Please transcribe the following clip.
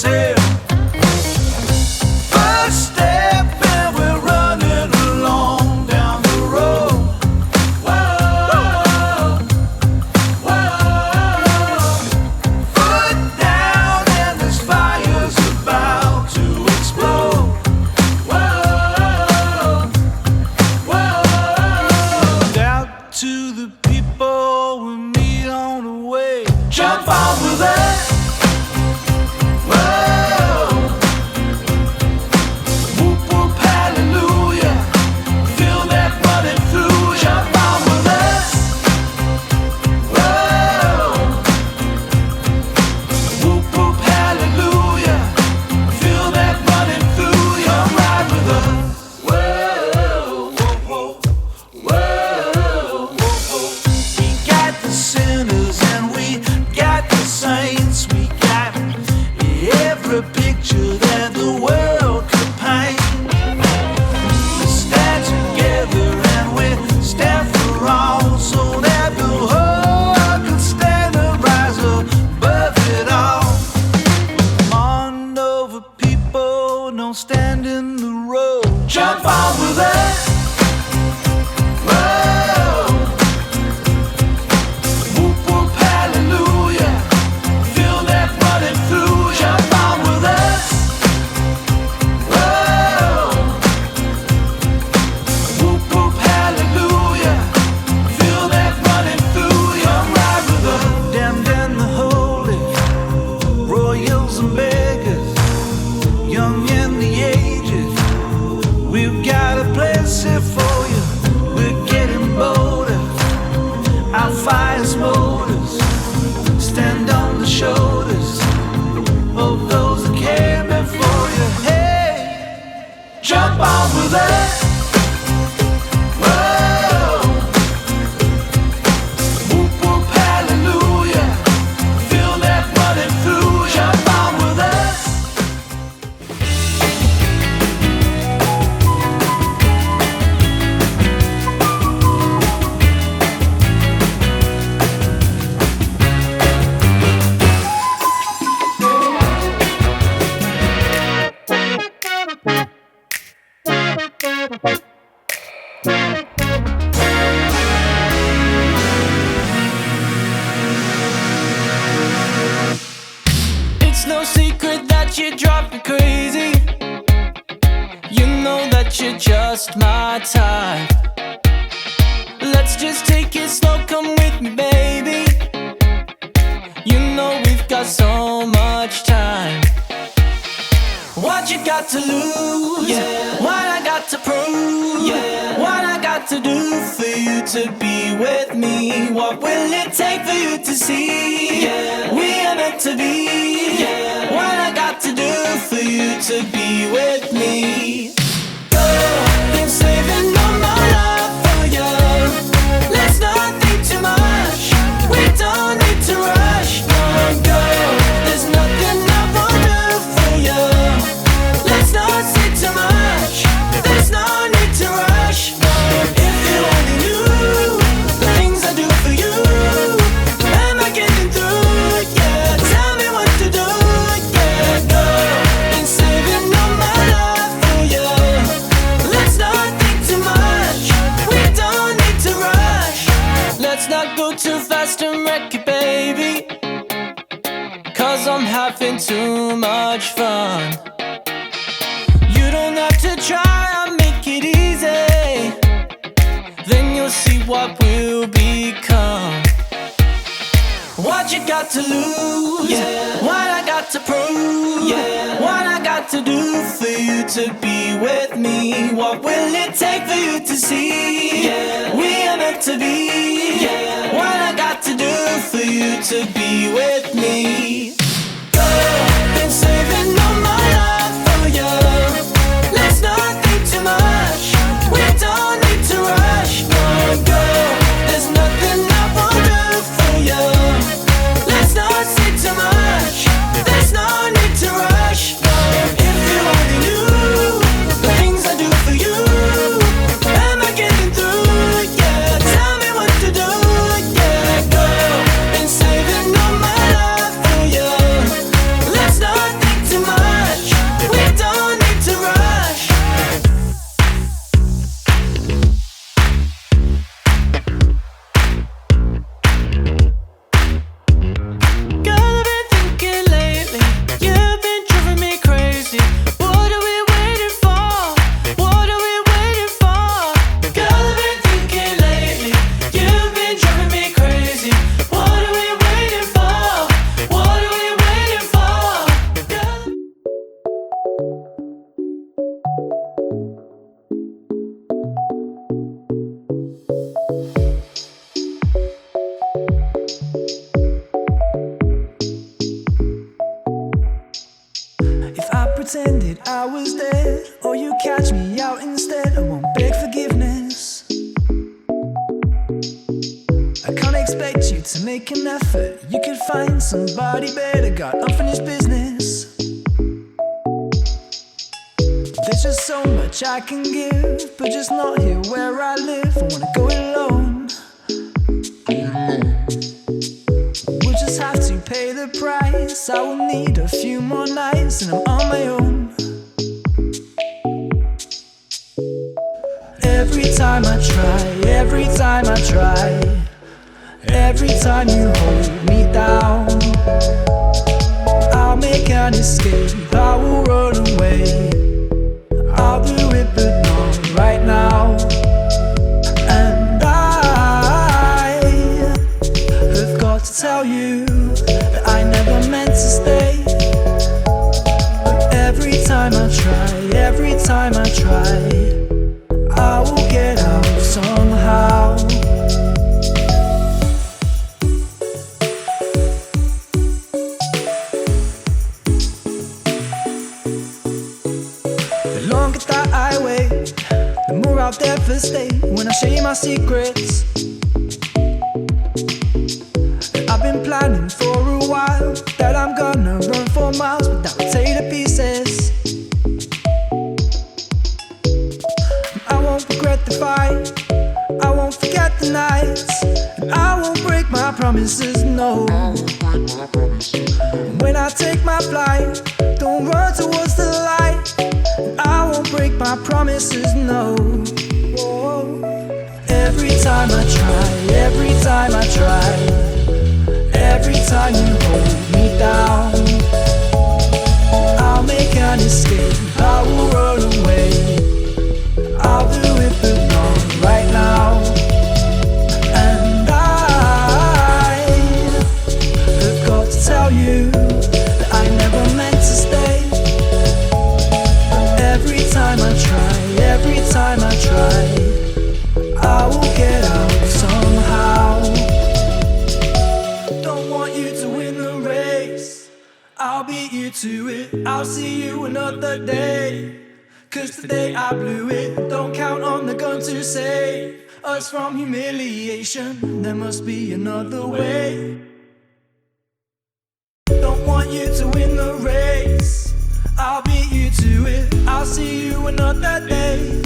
yourself. First step and we're running along down the road. Whoa, whoa. Foot down and this fire's about to explode. Whoa, whoa. Out to the people we meet on the way. Jump on with us. Stand in the road. Jump on with us. Whoa. Whoop whoop hallelujah. Feel that running through. Jump on with us. Whoa. Whoop whoop hallelujah. Feel that running through. Come ride with us. Damned and the holy, royals and beggars, young and the ages, we've got a place here for you. We're getting bolder, our fire's molders stand on the shoulders of those that came before you. Hey, jump on with us. Whoa. Whoop whoop hallelujah. Feel that running through. Jump on with us. It's no secret that you drive me crazy. You know that you're just my type. Let's just take it slow, come with me, baby. You know we've got so much time. What you got to lose? Yeah. What I got to prove? Yeah. What I got to do for you to be with me? What will it take for you to see? Yeah. We are meant to be. Yeah. What I got to do for you to be with me? Oh, been saving all my love for you. Let's not think too much. We don't need to rush. No, girl, there's nothing I won't do for you. Let's not say too much. There's no need to rush. If you only knew the things I do for you, am I getting through? Yeah, tell me what to do. Yeah, girl, been saving all my love for you. Let's not think too much. We don't need to rush. Let's not go too fast and wreck it, baby. 'Cause I'm having too much fun. You don't have to try, I'll make it easy. Then you'll see what we'll become. What you got to lose? Yeah. What I got to prove? Yeah. What I got to do for you to be with me? What will it take for you to see? Yeah. We are meant to be. Yeah. What I got to do for you to be with me? Oh, been saving all my love for you. Let's not think too much. We don't need to rush. No, girl, there's nothing I won't do for you. Let's not say too much. There's no need to rush. If you only knew the things I do for you, am I getting through? Yeah, tell me what to do. pretended I was dead, or you catch me out instead. I won't beg forgiveness. I can't expect you to make an effort. You could find somebody better, got unfinished business. There's just so much I can give, but just not here where I live. I wanna go it alone. We'll just have to pay the price. I will need a few more nights, and I'm on my own. Every time I try, every time I try, every time you hold me down, I'll make an escape, I will run away. I'll do it, but not right now. And I have got to tell you that I never meant to stay. But every time I try, every time I try, I will get out somehow. The longer that I wait, the more I'll devastate when I show you my secrets. I've been planning for a while that I'm gonna run for miles, but that will tear you to pieces. I won't regret the fight, I won't forget the nights, and I won't break my promises, no. When I take my flight, don't run towards the light, and I won't break my promises, no. Whoa. Every time I try, every time I try, every time you hold me down, I'll make an escape, I will run away. I'll do it, but not right now. And I have got to tell you that I never meant to stay. But every time I try, every time I try, I will get out somehow. Don't want you to win the race, I'll beat you to it, I'll see you another day. 'Cause today I blew it, don't count on the gun to save us from humiliation. There must be another way. Don't want you to win the race, I'll beat you to it, I'll see you another day.